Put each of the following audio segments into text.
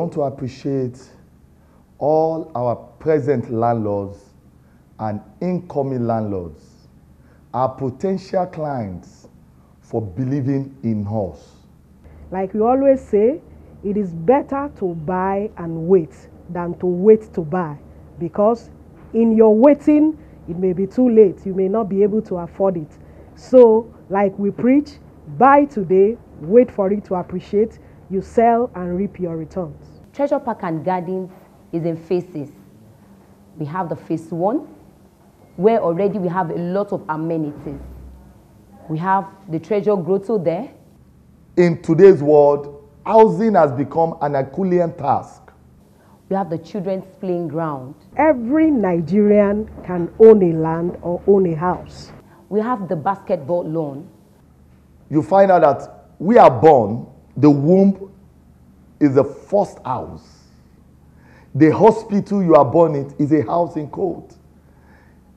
want to appreciate all our present landlords and incoming landlords, our potential clients, for believing in us. Like we always say, it is better to buy and wait than to wait to buy, because in your waiting, it may be too late. You may not be able to afford it. So, like we preach, buy today, wait for it to appreciate, you sell and reap your returns. Treasure Park and Gardens is in phases. We have the phase 1, where already we have a lot of amenities. We have the Treasure Grotto there. In today's world, housing has become an Herculean task. We have the children's playing ground. Every Nigerian can own a land or own a house. We have the basketball lawn. You find out that we are born, the womb is the first house. The hospital you are born in is a housing code.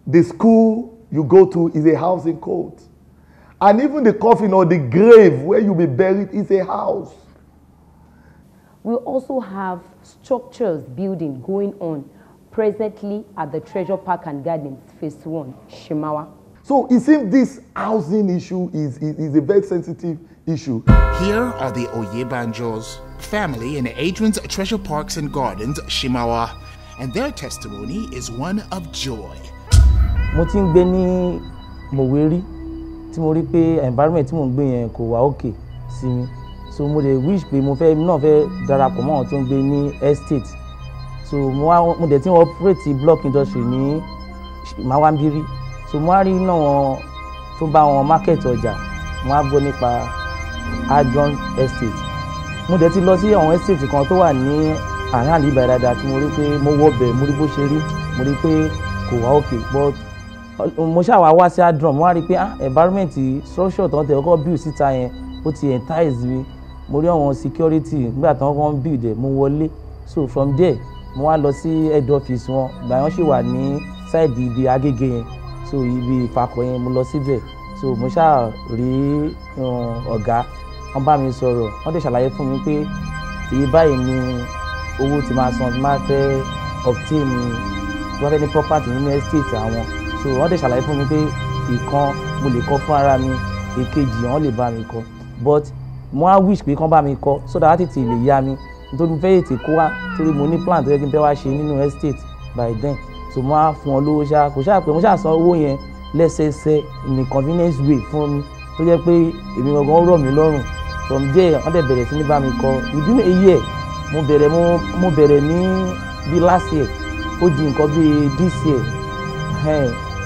The school you go to is a housing code. And even the coffin or the grave where you'll be buried is a house. We also have structures building going on presently at the Treasure Park and Gardens phase 1, Shimawa. So it seems this housing issue is a very sensitive issue. Here are the Oyebanjos family in Adrian's Treasure Parks and Gardens, Shimawa, and their testimony is one of joy. Mo ti ń gbé ní Moweri tí mo rí pé environment tí mo ń gbé yẹn kò wà okay sí mi. So mo dey wish pé mo náà fẹ́ darapọ̀ mọ́ àwọn tó ń gbé ní estate. So mo dẹ̀ tí wọ́n operate block industry ní Mawambiri. So mo wá rí náà wọn tó bá wọn market ọjà, mo wá gbọ́ nípa Adron estate. Mo dẹ̀ ti lọ sí àwọn estate kan tó wà ní àárín àlìbà dáadáa tí mo rí pé mo wọ bẹ̀, mo rí bó ṣe rí, mo rí pé kò wá okay, but mo ṣàwá wá sí Adron, mo wá rí pé environment structure tó ń tẹ̀ ọkọ̀ build síta yẹn ó ti entice mi. Mo rí àwọn security nígbà tí wọ́n build ẹ̀, mo wọlé. So from there mo wá lọ sí head office wọn, ìgbà yẹn ṣì wà ní side ibi Agége yẹn, so ibi Ìfakọ̀ yẹn mo lọ síbẹ̀. So mo ṣáà rí ọ̀gá, wọ́n bá mi sọ̀rọ̀, wọ́n dẹ̀ ṣàlàyé fún mi pé èyí báyìí ni owó tí máa san tí máa fẹ́ obtain wọ́n fẹ́ ní property nínú estate àwọn. So wọ́n dẹ̀ ṣàlàyé fún mi pé ìkan mo lè kọ́ fún ara mi, èkejì wọ́n lè bá mi kọ́, but mo á wish pé kán bá mi kọ́ so that tètè lè yá mi, nítorí mo fẹ́ ètè kó wá, torí mo ní plan tó yẹ kí n fẹ́ wá ṣe nínú estate by then. So mo á fún wọn lówó ṣá, kò ṣáà pé mo ṣáà san owó yẹn lẹ́sẹẹsẹ in a convenience way fún mi, tó jẹ́ pé èmi gangan rọ̀ mí lọ́rùn. From there wọ́n dẹ̀ bẹ̀rẹ̀ sí ní bá mi kọ́. Within a year mo bẹ̀rẹ̀ ní bí last year, ó di nǹkan bí this year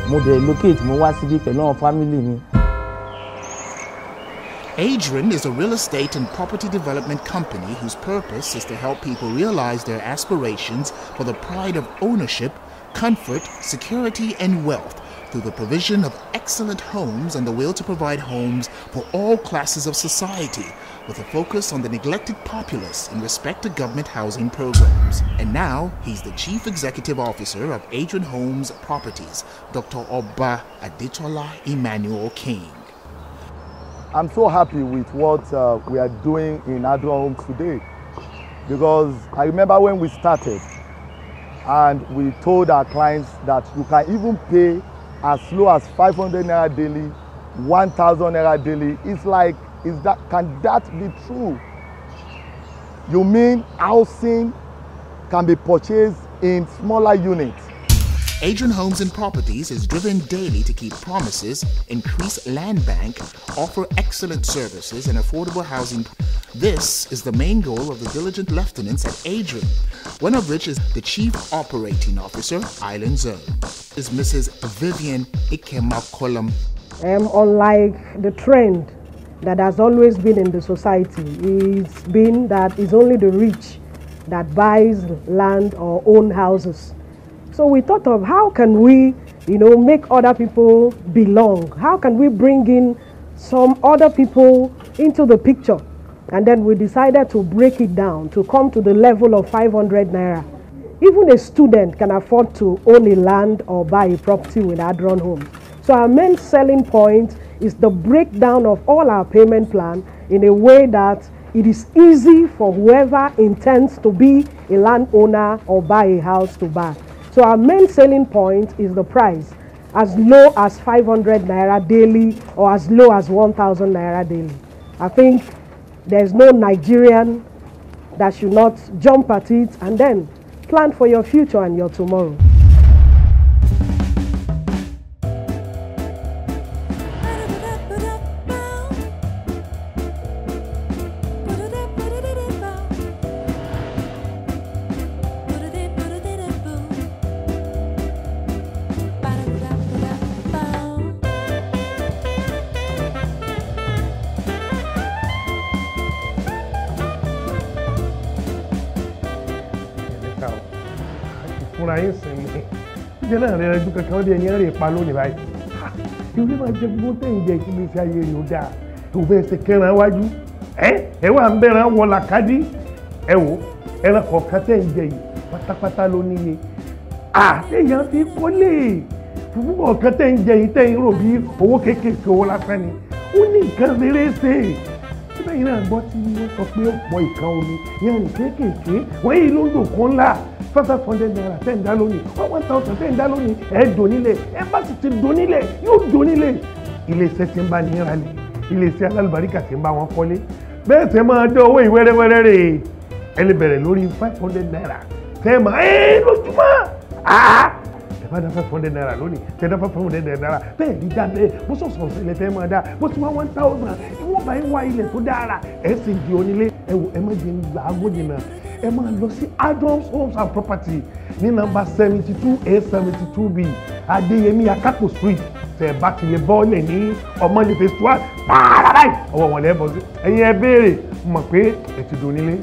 mo dẹ̀ locate, mo wá síbí pẹ̀lú àwọn family mi. Adrian is a real estate and property development company whose purpose is to help people realize their aspirations for the pride of ownership, comfort, security, and wealth through the provision of excellent homes and the will to provide homes for all classes of society, with a focus on the neglected populace in respect to government housing programs. And now, he's the Chief Executive Officer of Adrian Homes Properties, Dr. Oba Adetola Emmanuel King. I'm so happy with what we are doing in Adron Homes today, because I remember when we started and we told our clients that you can even pay as low as 500 naira daily, 1,000 naira daily. It's like, can that be true? You mean housing can be purchased in smaller units? Adrian Homes and Properties is driven daily to keep promises, increase land bank, offer excellent services and affordable housing. This is the main goal of the diligent lieutenants at Adrian, one of which is the Chief Operating Officer, Island Zone, is Mrs. Vivian Ikemakolam. Unlike the trend that has always been in the society, it's been that it's only the rich that buys land or own houses. So we thought of how can we, make other people belong? How can we bring in some other people into the picture? And then we decided to break it down to come to the level of 500 naira. Even a student can afford to own a land or buy a property with Adron Homes. So our main selling point is the breakdown of all our payment plan in a way that it is easy for whoever intends to be a landowner or buy a house to buy. So our main selling point is the price, as low as 500 naira daily or as low as 1,000 naira daily. I think there's no Nigerian that should not jump at it and then plan for your future and your tomorrow. fúnra yín sinmi jẹ́ náà rẹ̀ ẹjú kankan bí ẹni rẹ̀ pa lónìí báyìí ìwé máa jẹ gbogbo tẹ̀yìn jẹ kí gbèsè ayé rẹ̀ ó dáa tó fẹ́ ṣe kẹran wájú ẹ wà ń bẹ̀rẹ̀ wọ làkàdí ẹ wò ẹran kọ̀ọ̀kan tẹ̀yìn jẹ yìí pátápátá ló níye èèyàn fi kọ́lé fúfú kọ̀ọ̀kan tẹ̀yìn jẹ yìí tẹ̀yìn rò bí owó kéékèèké owó lásán ni ó ní nǹkan rere ṣe síbẹ̀ yìí náà gbọ́ tí wọ́n sọ pé ó pọ̀ ìkan omi yẹn ní kéékèèké wọ́n yìí ló ń dòkó ńlá 500 naira tẹ́ ń dá lónìí 1000 tẹ́ ń dá lónìí ẹ̀ dònílẹ̀ ẹ bá sì ti dònílẹ̀ yóò dònílẹ̀ iléeṣẹ́ tí ń bá ní ìrànlẹ̀ iléeṣẹ́ alálùbáríkà tí ń bá wọn kọ́lé bẹ́ẹ̀ tẹ́ máa dán owó ìwẹ́rẹ́wẹ́rẹ́ rè ẹ lè bẹ̀rẹ̀ lórí 500 naira tẹ́ máa lójúmọ́ ẹ bá dá 500 naira lónìí tẹ́ dá 500 naira bẹ́ẹ̀ ní dá bẹ́ẹ̀ bó sọ̀sọ̀ sílẹ̀ tẹ́ máa dá bó ti wá 1000 ìwọ̀n bá ń wá ilẹ̀ tó dára ẹ sì di onílé ẹ wò ẹ má jẹ́ làágùn jìnnà ẹ máa lọ sí Adams Homes and Property ní nọ́mbà 72A72B Adéyẹmí Akapo Street tẹ́ bá ti lè bọ́ọ̀lẹ̀ ní Ọmọlé phase 1 pààrà ọwọ́ wọn lẹ́ bọ́ sí ẹ̀yin ẹ béèrè mọ̀ pé ẹ ti dùn nílé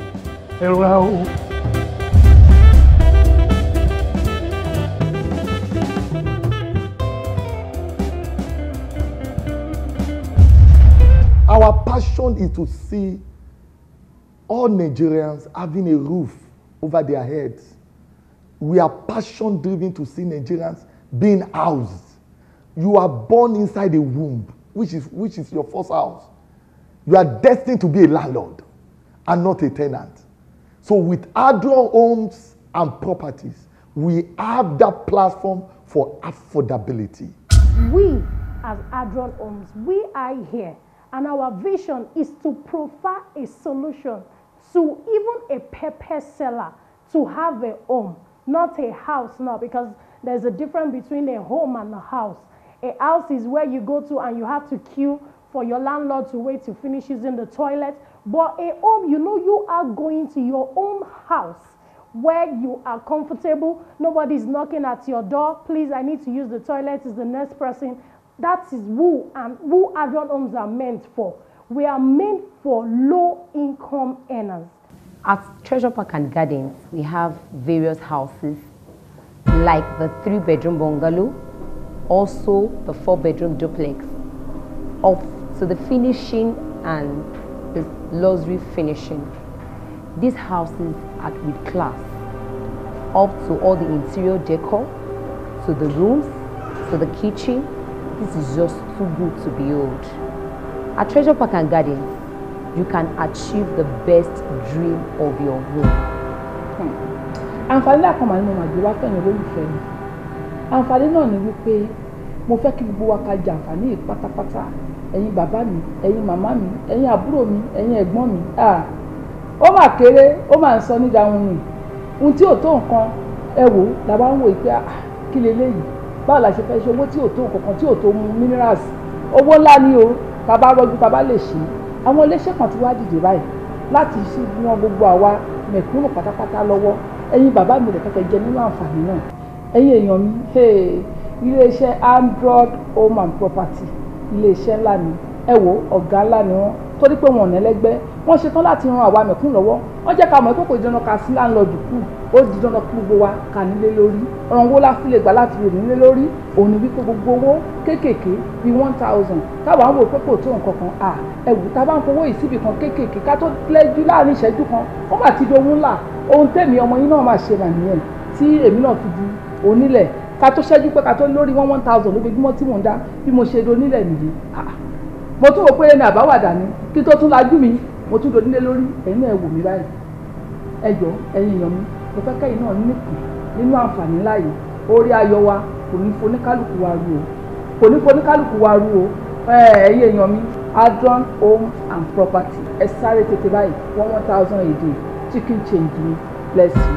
ẹ rọra o. Our passion is to see all Nigerians having a roof over their heads. We are passion driven to see Nigerians being housed. You are born inside a womb, which is your first house. You are destined to be a landlord and not a tenant. So with Adron Homes and Properties, we have that platform for affordability. We as Adron Homes, we are here, and our vision is to provide a solution to even a pepper seller to have a home, not a house now, because there's a difference between a home and a house. A house is where you go to and you have to queue for your landlord to wait to finish using the toilet. But a home, you know, you are going to your own house where you are comfortable. Nobody's knocking at your door. Please, I need to use the toilet. Is the next person. That is who Adron Homes are meant for. We are meant for low-income earners. At Treasure Park and Gardens, we have various houses like the 3-bedroom bungalow, also the 4-bedroom duplex, up to the finishing and the luxury finishing. These houses are with class, up to all the interior decor, to the rooms, to the kitchen. This is just too good to behold. At Treasure Park and Gardens, you can achieve the best dream of your home. Àǹfààní lákan màá ní mo máa gbé wá kẹ́yìn olólùfẹ́ mi. Àǹfààní náà ni wípé mo fẹ́ kí gbogbo wa ká jẹ àǹfààní yìí pátápátá. Ẹ̀yin bàbá mi, ẹ̀yin màmá mi, ẹ̀yin àbúrò mi, ẹ̀yin ẹ̀gbọ́n mi. Ó mà kéré, ó mà ń sọ ní dáhùn ni. Ohun tí ò tó nǹkan ẹ wò la bá ń wò pé kí leléyìí. Báwo la ṣe fẹ́ ṣe owó tí ò tó nǹkan tí ò tó mu minerals. Owó ńlá ni o, tá bá rọ́jú tá bá lè ṣe. Àwọn iléeṣẹ́ kan ti wá dìde báyìí láti ṣe wọn gbogbo àwa mẹ̀kúnnù pátápátá lọ́wọ́. Ẹ̀yin bàbá mi lè kẹ́kẹ́ jẹ nínú àǹfààní náà. Ẹ̀yin èèyàn mi, iléeṣẹ́ Adron Home and Property, iléeṣẹ́ ńlá ni. Ẹ wo ọ̀gá ńlá ni wọ́n torí pé wọn ò nẹ́lẹ́gbẹ́. Wọ́n ṣetán láti ran àwa mẹ̀kúnnù lọ́wọ́. Wọ́n jẹ́ ká mọ̀ pé kò di dandan ká sí láńlọ́ọ̀dù kù. Ó di dandan kí gbogbo wa kà nílé lórí. Ọ̀ràn wo la fi lè gbà láti lè nílé lórí? Òun ni wípé gbogbo owó kéékèèké bíi 1000 táwa ń wò pé kò tó nǹkan kan. Ẹ̀wù tá a bá ń fowó yìí síbì kan kéékèèké ká tó lẹ́jú láàrin ìṣẹ́jú kan ó mà ti dohun ńlá. Ohun tèmi ọmọ yín náà máa ṣe mà nìyẹn tí èmi náà fi di onílẹ̀ ká tó ṣẹ́jú pé ká tó lórí 1000 lójoojúmọ́ tí mò ń dá bí mo ṣe di onílẹ̀ nìyí. Mo tún wò pé ẹni àbáwàdà ni kí tó tún lajú mi mo tún donílé lórí ẹ̀yin náà ẹ wò mí báyìí ẹ jọ̀ọ́ ẹ̀yin èèyàn mi mo fẹ́ kẹ́yìn náà nípìn nínú àǹfààní ńlá yìí orí ayọ̀ wa kò ní foníkálùkù wa rú o kò ní foníkálùkù wa rú o ẹ̀yin èèyàn mi Adron Home and Property ẹ sáré tètè báyìí 1,000 a day chicken change me bless you.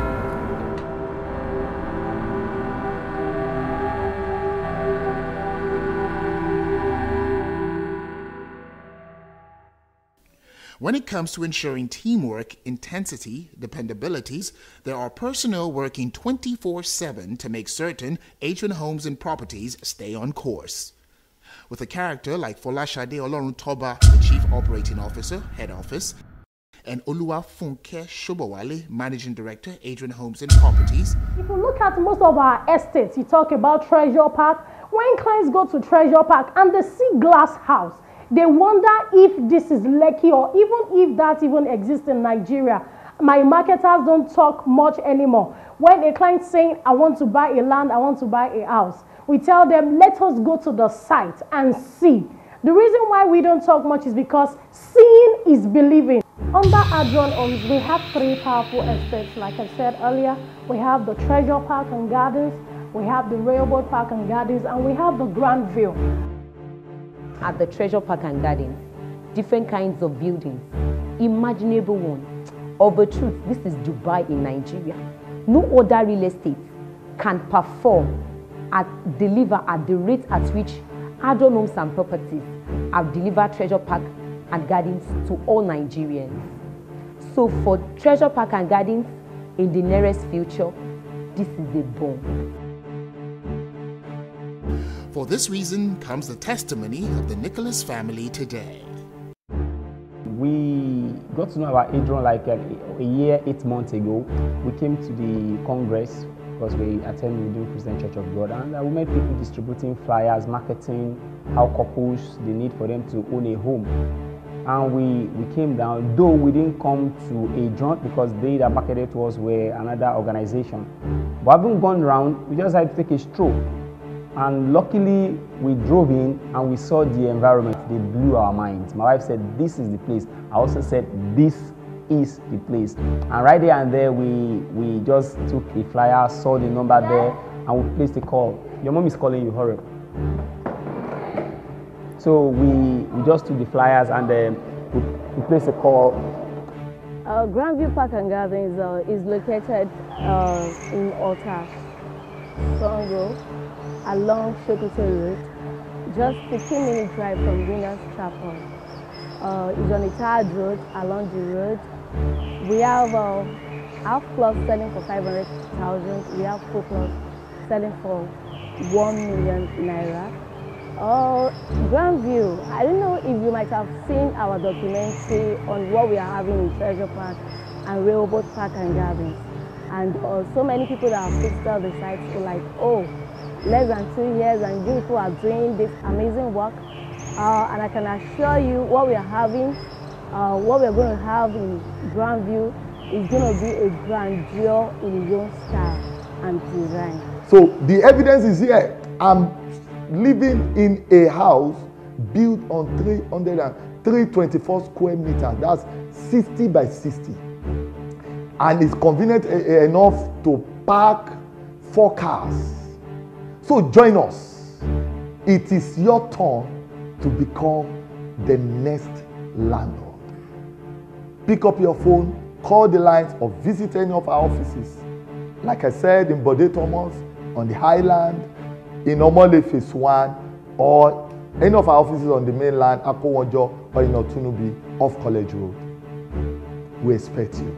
When it comes to ensuring teamwork, intensity, dependabilities, there are personnel working 24/7 to make certain Adron Homes and Properties stay on course. With a character like Folashade Oloruntoba, the Chief Operating Officer, Head Office, and Oluwafunke Shobowale, Managing Director, Adron Homes and Properties. If you look at most of our estates, you talk about Treasure Park. When clients go to Treasure Park and they see glass house, they wonder if this is Lekki or even if that even exists in Nigeria. My marketers don't talk much anymore. When a client saying, I want to buy a land, I want to buy a house, we tell them, let us go to the site and see. The reason why we don't talk much is because seeing is believing. Under Adron Homes, we have 3 powerful estates. Like I said earlier, we have the Treasure Park and Gardens, we have the Railroad Park and Gardens, and we have the Grand View. At the Treasure Park and Gardens, different kinds of buildings, imaginable one. Of the truth, this is Dubai in Nigeria. No other real estate can perform deliver at the rate at which Adron Homes and Properties have delivered Treasure Park and Gardens to all Nigerians. So for Treasure Park and Gardens, in the nearest future, this is a bomb. For this reason comes the testimony of the Nicholas family today. We got to know about Adron like a year, 8 months ago. We came to the Congress because we attended Redeemed Christian Church of God, and we met people distributing flyers, marketing, how couples, the need for them to own a home. And we came down, though we didn't come to Adron because they that marketed to us were another organization. But having gone around, we just had to take a stroll. And luckily, we drove in and we saw the environment. They blew our minds. My wife said, this is the place. I also said, this is the place. And right there and there, we just took a flyer, saw the number there, and we placed a call. Your mom is calling you, hurry. So we just took the flyers and we placed a call. Grandview Park and Gardens is located in Ota, Songo, along Shokoto Road, just 15-minute drive from Winners Chapel. It's on the Tower Road, along the road. We have half plus selling for 500,000. We have full plus selling for 1 million naira. Grandview, I don't know if you might have seen our documentary on what we are having in Treasure Park and Railroad Park and Gardens. And so many people that have visited the site were like, oh, less than 2 years and you people are doing this amazing work. And I can assure you what we are having, what we are going to have in Grandview is going to be a grandeur in its own style and design. So the evidence is here. I'm living in a house built on 324 square meters. That's 60 by 60. And it's convenient enough to park 4 cars. So join us. It is your turn to become the next landlord. Pick up your phone, call the lines, or visit any of our offices. Like I said, in Bode Thomas, on the Highland, in Omole Phase 1, or any of our offices on the mainland, Akowonjo, or in Otunubi, off College Road. We expect you.